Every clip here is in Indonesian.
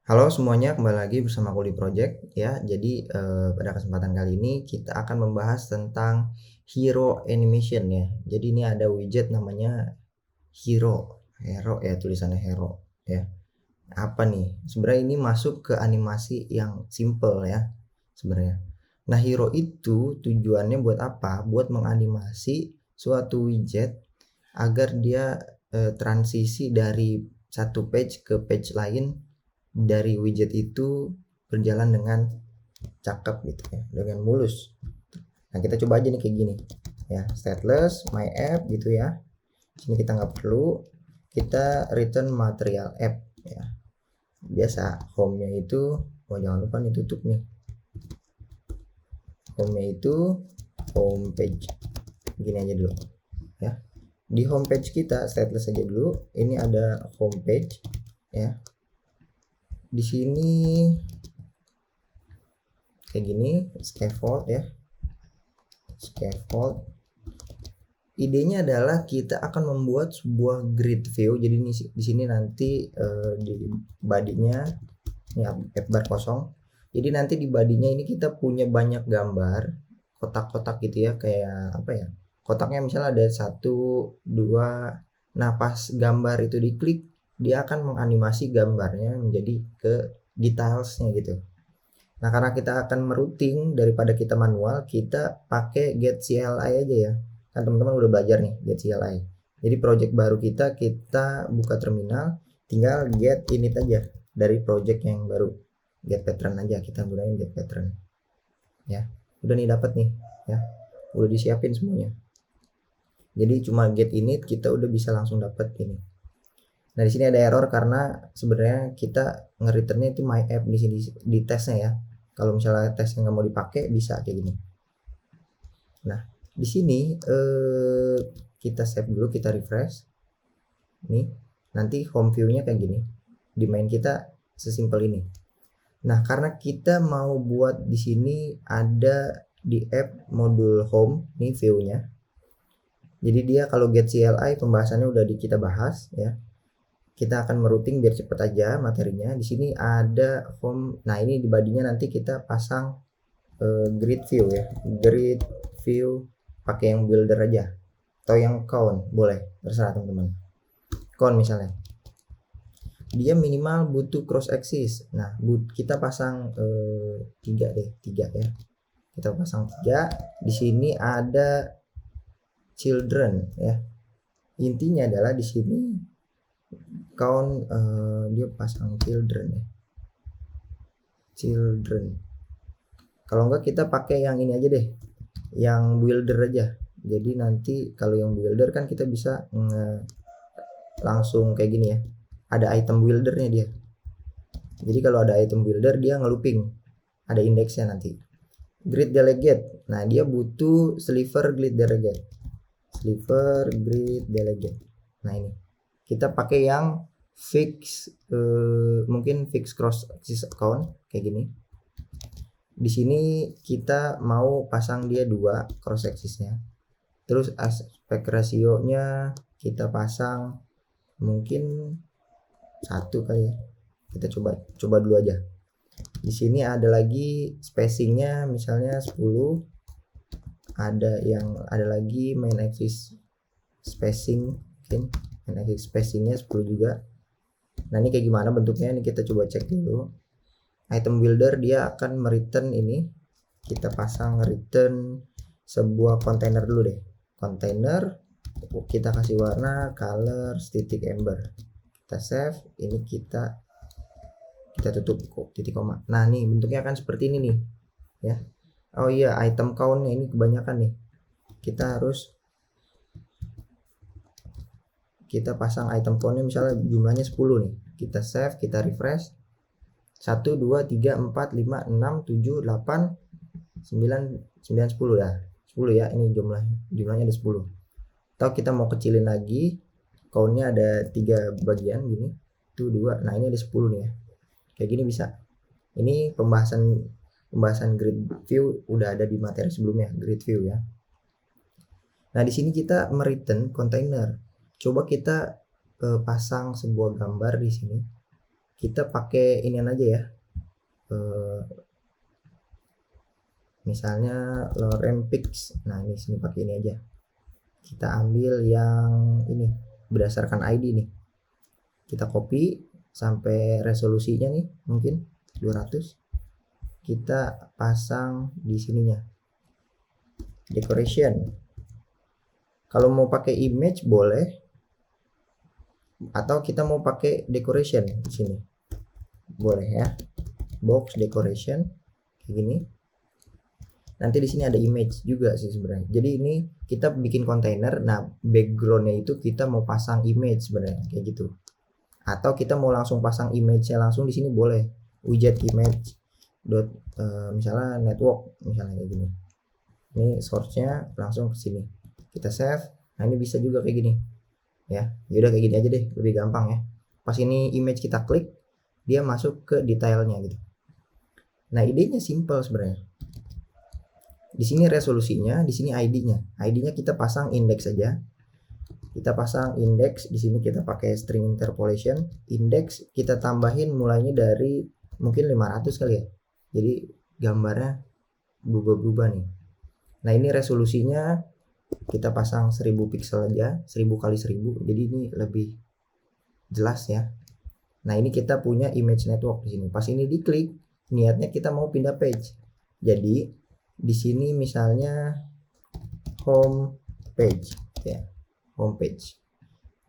Halo semuanya, kembali lagi bersama aku di Project ya. Jadi pada kesempatan kali ini kita akan membahas tentang hero animation ya. Jadi ini ada widget namanya hero ya, tulisannya hero ya. Apa nih? Sebenarnya ini masuk ke animasi yang simple ya sebenarnya. Nah, hero itu tujuannya buat apa? Buat menganimasi suatu widget agar dia transisi dari satu page ke page lain dari widget itu berjalan dengan cakep gitu ya, dengan mulus. Nah, kita coba aja nih kayak gini ya, stateless my app gitu ya. Sini kita nggak perlu, kita return material app ya. Biasa home-nya itu, oh jangan lupa nih tutup nih, home-nya itu home page gini aja dulu ya. Di home page kita stateless aja dulu, ini ada home page ya. Di sini kayak gini, scaffold ya, scaffold. Idenya adalah kita akan membuat sebuah grid view. Jadi di sini nanti di bodinya ini app bar kosong. Jadi nanti di bodinya ini kita punya banyak gambar kotak-kotak gitu ya, kayak apa ya, kotaknya misalnya ada satu dua. Nah, pas gambar itu diklik, dia akan menganimasi gambarnya menjadi ke detailsnya gitu. Nah, karena kita akan merouting daripada kita manual, kita pakai get CLI aja ya. Kan teman-teman udah belajar nih get CLI. Jadi project baru kita buka terminal, tinggal get init aja dari project yang baru. Get pattern aja, kita gunain get pattern. Ya. Udah nih dapat nih, ya. Udah disiapin semuanya. Jadi cuma get init kita udah bisa langsung dapat ini. Nah, di sini ada error karena sebenarnya kita nge-returnnya itu my app di sini di tesnya ya. Kalau misalnya tes yang nggak mau dipakai bisa kayak gini. Nah, di sini kita save dulu, kita refresh. Nih, nanti home view-nya kayak gini. Di main kita sesimpel ini. Nah, karena kita mau buat di sini ada di app modul home nih view-nya. Jadi dia kalau get CLI pembahasannya udah kita bahas ya. Kita akan merouting biar cepet aja materinya. Di sini ada home. Nah, ini di badinya nanti kita pasang grid view ya. Grid view pakai yang builder aja atau yang count boleh, terserah teman-teman. Count misalnya. Dia minimal butuh cross axis. Nah, kita pasang 3 deh, 3 ya. Kita pasang 3. Di sini ada children ya. Intinya adalah di sini count dia pasang children ya, children. Kalau enggak kita pakai yang ini aja deh, yang builder aja. Jadi nanti kalau yang builder kan kita bisa langsung kayak gini ya, ada item buildernya dia. Jadi kalau ada item builder dia ngeluping, ada indeksnya nanti. Grid delegate, nah dia butuh sliver grid delegate, sliver grid delegate. Nah ini kita pakai yang fix mungkin fix cross axis account kayak gini. Di sini kita mau pasang dia 2 cross axisnya. Terus aspect ratio-nya kita pasang mungkin 1 kali ya. Kita coba dulu aja. Di sini ada lagi spacingnya misalnya 10. Ada lagi main axis spacing mungkin spacingnya 10 juga. Nah, ini kayak gimana bentuknya, ini kita coba cek dulu. Item builder dia akan mereturn ini, kita pasang return sebuah kontainer dulu deh. Kontainer kita kasih warna color titik ember. Kita save, ini kita tutup titik koma. Nah, nih bentuknya akan seperti ini nih ya. Oh iya, item count-nya ini kebanyakan nih. Kita pasang item count-nya misalnya jumlahnya 10 nih. Kita save, kita refresh. 1 2 3 4 5 6 7 8 9 9 10 ya. 10 ya, ini jumlahnya ada 10. Atau kita mau kecilin lagi, count-nya ada 3 bagian gini. 1 2. Nah, ini ada 10 nih ya. Kayak gini bisa. Ini pembahasan grid view udah ada di materi sebelumnya, grid view ya. Nah, di sini kita mereturn container. Coba kita pasang sebuah gambar di sini. kita pakai inian aja ya, misalnya lorem fix. Nah ini sini pakai ini aja, kita ambil yang ini berdasarkan ID nih, kita copy sampai resolusinya nih mungkin 200, kita pasang di sininya decoration. Kalau mau pakai image boleh, atau kita mau pakai decoration di sini boleh ya, box decoration kayak gini. Nanti di sini ada image juga sih sebenarnya. Jadi ini kita bikin kontainer, nah backgroundnya itu kita mau pasang image sebenarnya kayak gitu. Atau kita mau langsung pasang image-nya langsung di sini boleh, widget image dot misalnya network misalnya kayak gini. Ini source-nya langsung ke sini, kita save. Nah ini bisa juga kayak gini ya. Yaudah kayak gini aja deh, lebih gampang ya. Pas ini image kita klik, dia masuk ke detailnya gitu. Nah idenya simple sebenarnya. Di sini resolusinya, di sini ID-nya. ID-nya kita pasang index saja. Kita pasang index, di sini kita pakai string interpolation. Index kita tambahin mulainya dari mungkin 500 kali ya. Jadi gambarnya berubah-ubah nih. Nah, ini resolusinya kita pasang 1000 pixel aja, 1000 kali 1000. Jadi ini lebih jelas ya. Nah, ini kita punya image network di sini. Pas ini diklik, niatnya kita mau pindah page. Jadi di sini misalnya home page ya, home page.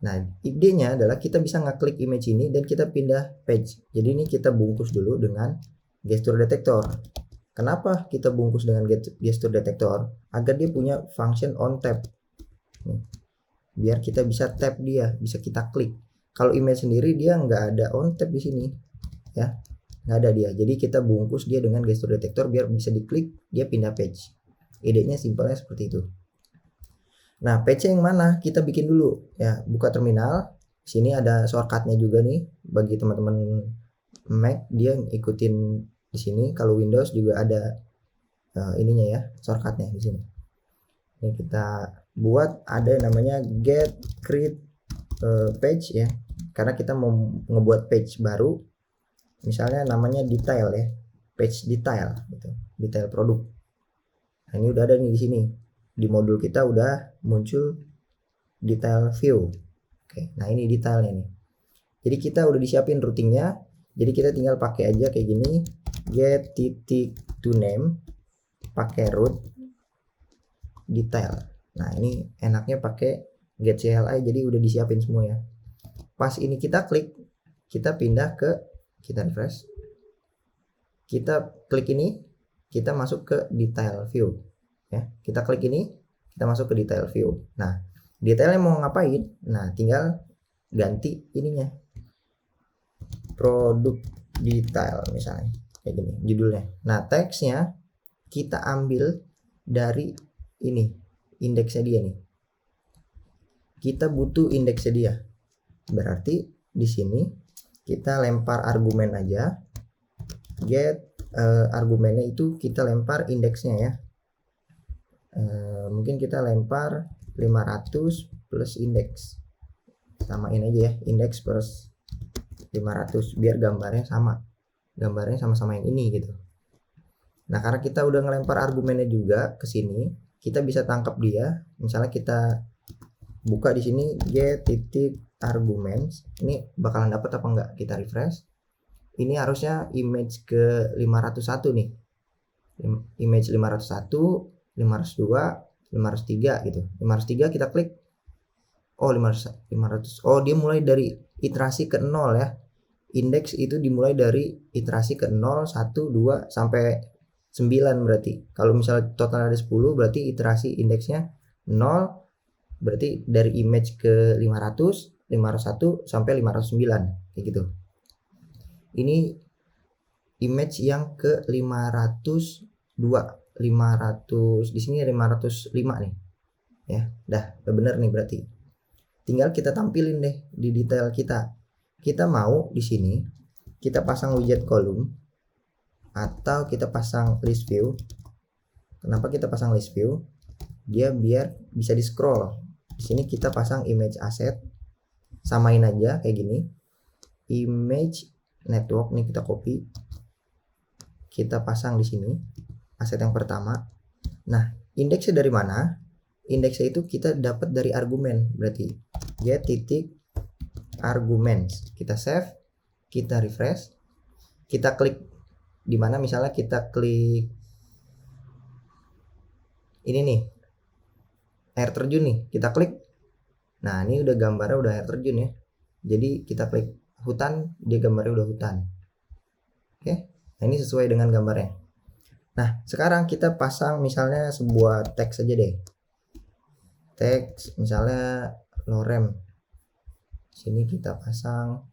Nah idenya adalah kita bisa ngeklik image ini dan kita pindah page. Jadi ini kita bungkus dulu dengan gesture detector. Kenapa kita bungkus dengan gesture detector? Agar dia punya function on tap. Biar kita bisa tap dia, bisa kita klik. Kalau image sendiri dia nggak ada on tap di sini ya, nggak ada dia. Jadi kita bungkus dia dengan gesture detector biar bisa diklik dia pindah page. Idenya simpelnya seperti itu. Nah page yang mana kita bikin dulu ya. Buka terminal, sini ada shortcutnya juga nih bagi teman-teman Mac, dia ikutin di sini. Kalau Windows juga ada ininya ya, shortcutnya di sini. Ini kita buat ada namanya get create page ya, karena kita mau ngebuat page baru. Misalnya namanya detail ya, page detail gitu, detail produk. Nah ini udah ada nih di sini, di modul kita udah muncul detail view. Oke, nah ini detailnya nih. Jadi kita udah disiapin routingnya, jadi kita tinggal pakai aja kayak gini, get titik to name, pakai root detail. Nah ini enaknya pakai get CLI, jadi udah disiapin semua ya. Pas ini kita klik, kita pindah ke, kita refresh, kita klik ini, kita masuk ke detail view ya. Kita klik ini, kita masuk ke detail view. Nah detailnya mau ngapain? Nah tinggal ganti ininya, produk detail misalnya kayak gini judulnya. Nah teksnya kita ambil dari ini, indeksnya dia nih. Kita butuh indeksnya dia, berarti di sini kita lempar argumen aja, get argumennya itu kita lempar indeksnya ya. Mungkin kita lempar 500 plus indeks, samain aja ya, indeks plus 500 biar gambarnya sama-sama yang ini gitu. Nah karena kita udah ngelempar argumennya juga ke sini, kita bisa tangkap dia. Misalnya kita buka di sini get titik arguments, ini bakalan dapat apa enggak? Kita refresh. Ini harusnya image ke 501 nih, image 501, 502, 503 gitu. 503 kita klik, oh 500, oh dia mulai dari iterasi ke 0 ya. Indeks itu dimulai dari iterasi ke 0, 1, 2 sampai 9 berarti. Kalau misalnya total ada 10 berarti iterasi indeksnya 0, berarti dari image ke 500, 501 sampai 509 kayak gitu. Ini image yang ke 502, 500 di sini 505 nih. Ya, udah bener nih berarti. Tinggal kita tampilin deh di detail kita. Kita mau di sini kita pasang widget column atau kita pasang list view. Kenapa kita pasang list view? Dia biar bisa di scroll. Di sini kita pasang image asset, samain aja kayak gini, image network nih, kita copy, kita pasang di sini aset yang pertama. Nah, indeksnya dari mana? Indeksnya itu kita dapat dari argumen, berarti get titik arguments. Kita save, kita refresh, kita klik di mana, misalnya kita klik ini nih, air terjun nih, kita klik. Nah, ini udah gambarnya udah air terjun ya. Jadi kita klik hutan, dia gambarnya udah hutan. Oke, nah ini sesuai dengan gambarnya. Nah, sekarang kita pasang misalnya sebuah teks aja deh. Teks misalnya lorem. Sini kita pasang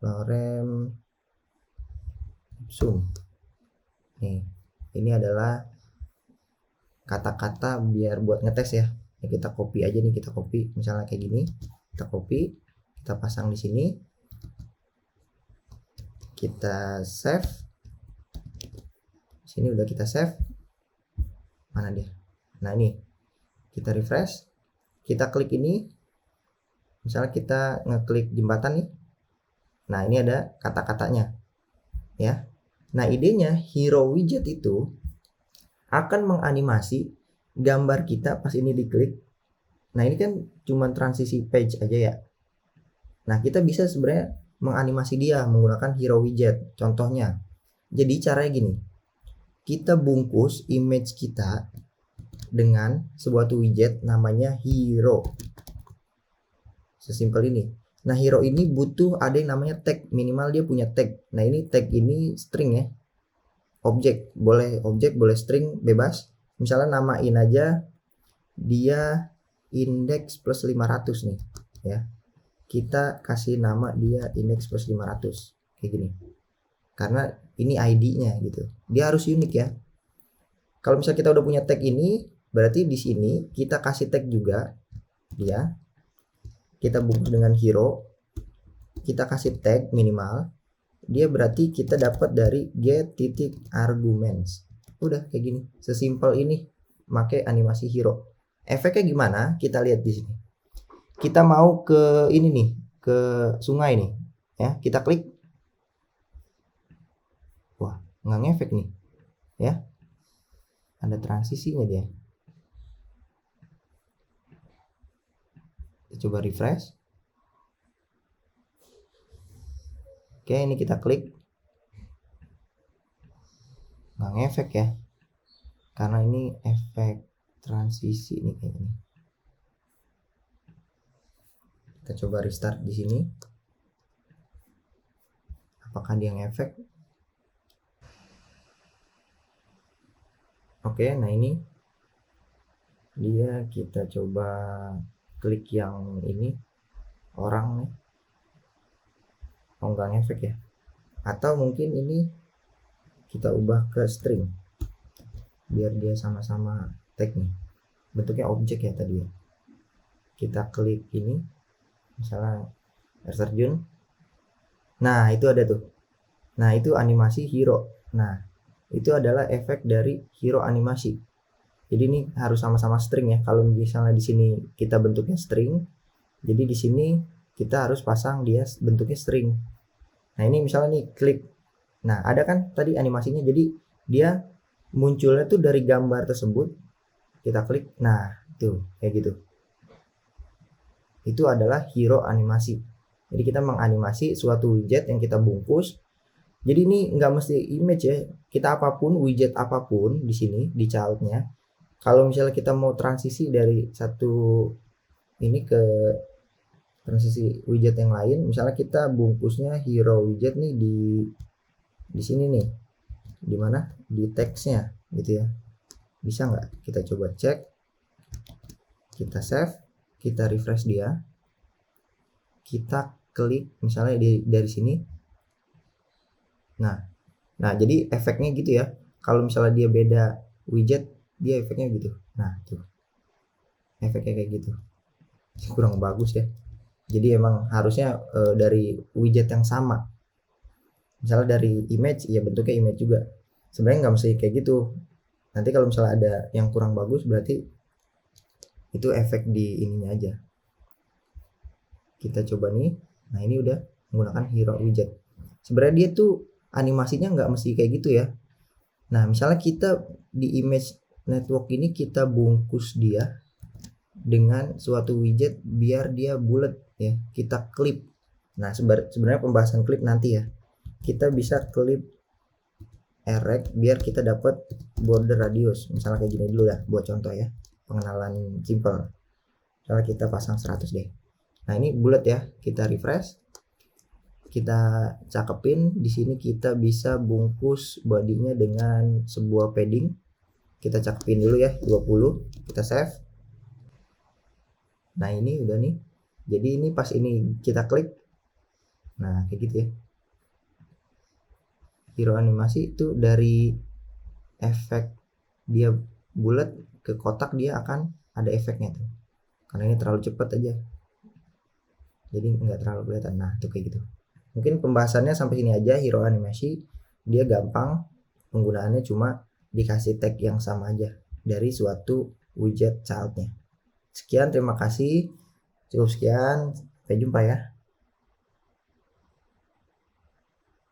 lorem ipsum. Nih, ini adalah kata-kata biar buat ngetes ya. Ini kita copy aja nih, kita copy misalnya kayak gini. Kita copy, kita pasang di sini. Kita save. Sini udah kita save. Mana dia? Nah, ini. Kita refresh. Kita klik ini. Misalnya kita ngeklik jembatan nih. Nah, ini ada kata-katanya. Ya. Nah, idenya hero widget itu akan menganimasi gambar kita pas ini diklik. Nah, ini kan cuma transisi page aja ya. Nah, kita bisa sebenarnya menganimasi dia menggunakan hero widget. Contohnya, jadi caranya gini, kita bungkus image kita dengan sebuah widget namanya hero. Sesimpel ini. Nah, hero ini butuh ada yang namanya tag, minimal dia punya tag. Nah, ini tag ini string ya, objek, boleh string, bebas. Misalnya namain aja dia index plus 500 nih ya. Kita kasih nama dia index plus 500 kayak gini, karena ini ID-nya gitu, dia harus unik ya. Kalau misalnya kita udah punya tag ini, berarti di sini kita kasih tag juga dia, kita bungkus dengan hero, kita kasih tag minimal dia, berarti kita dapat dari get titik arguments. Udah kayak gini, sesimpel ini pakai animasi hero. Efeknya gimana? Kita lihat di sini. Kita mau ke ini nih, ke sungai nih, ya. Kita klik. Wah, nggak ngefek nih, ya. Ada transisinya dia. Kita coba refresh. Oke, ini kita klik. Nggak ngefek ya, karena ini efek transisi nih kayak gini. Kita coba restart di sini. Apakah dia ngefek? Oke, nah ini dia, kita coba klik yang ini orang nih. Oh, nggak ngefek ya. Atau mungkin ini kita ubah ke string biar dia sama-sama tag nih. Bentuknya objek ya tadi ya. Kita klik ini misalnya air terjun. Nah, itu ada tuh. Nah, itu animasi hero. Nah, itu adalah efek dari hero animasi. Jadi ini harus sama-sama string ya. Kalau misalnya di sini kita bentuknya string, jadi di sini kita harus pasang dia bentuknya string. Nah, ini misalnya nih klik. Nah, ada kan tadi animasinya. Jadi dia munculnya tuh dari gambar tersebut. Kita klik. Nah, tuh kayak gitu. Itu adalah hero animasi. Jadi kita menganimasi suatu widget yang kita bungkus. Jadi ini nggak mesti image ya. Kita apapun, widget apapun di sini di childnya. Kalau misalnya kita mau transisi dari satu ini ke transisi widget yang lain, misalnya kita bungkusnya hero widget nih di sini nih, di mana di teksnya gitu ya. Bisa nggak? Kita coba cek. Kita save. Kita refresh dia, kita klik misalnya dari sini. Nah jadi efeknya gitu ya. Kalau misalnya dia beda widget, dia efeknya gitu. Nah, tuh efeknya kayak gitu, kurang bagus ya. Jadi emang harusnya dari widget yang sama. Misalnya dari image, ya bentuknya image juga. Sebenarnya nggak mesti kayak gitu. Nanti kalau misalnya ada yang kurang bagus, berarti itu efek di ininya aja. Kita coba nih. Nah, ini udah menggunakan hero widget. Sebenarnya dia tuh animasinya nggak mesti kayak gitu ya. Nah, misalnya kita di image network ini kita bungkus dia dengan suatu widget biar dia bulat ya. Kita klip. Nah, sebenarnya pembahasan klip nanti ya. Kita bisa klip erect biar kita dapat border radius. Misalnya kayak gini dulu ya, buat contoh ya. Pengenalan simple. Misalnya kita pasang 100 deh. Nah, ini bulat ya. Kita refresh. Kita cakepin. Di sini kita bisa bungkus bodinya dengan sebuah padding. Kita cakepin dulu ya, 20. Kita save. Nah, ini udah nih. Jadi ini pas ini kita klik. Nah, kayak gitu ya. Hero animasi itu dari efek dia bulat ke kotak dia akan ada efeknya tuh. Karena ini terlalu cepat aja. Jadi nggak terlalu kelihatan. Nah, tuh kayak gitu. Mungkin pembahasannya sampai sini aja. Hero animasi dia gampang, penggunaannya cuma dikasih tag yang sama aja dari suatu widget childnya. Sekian, terima kasih. Cukup sekian, sampai jumpa ya.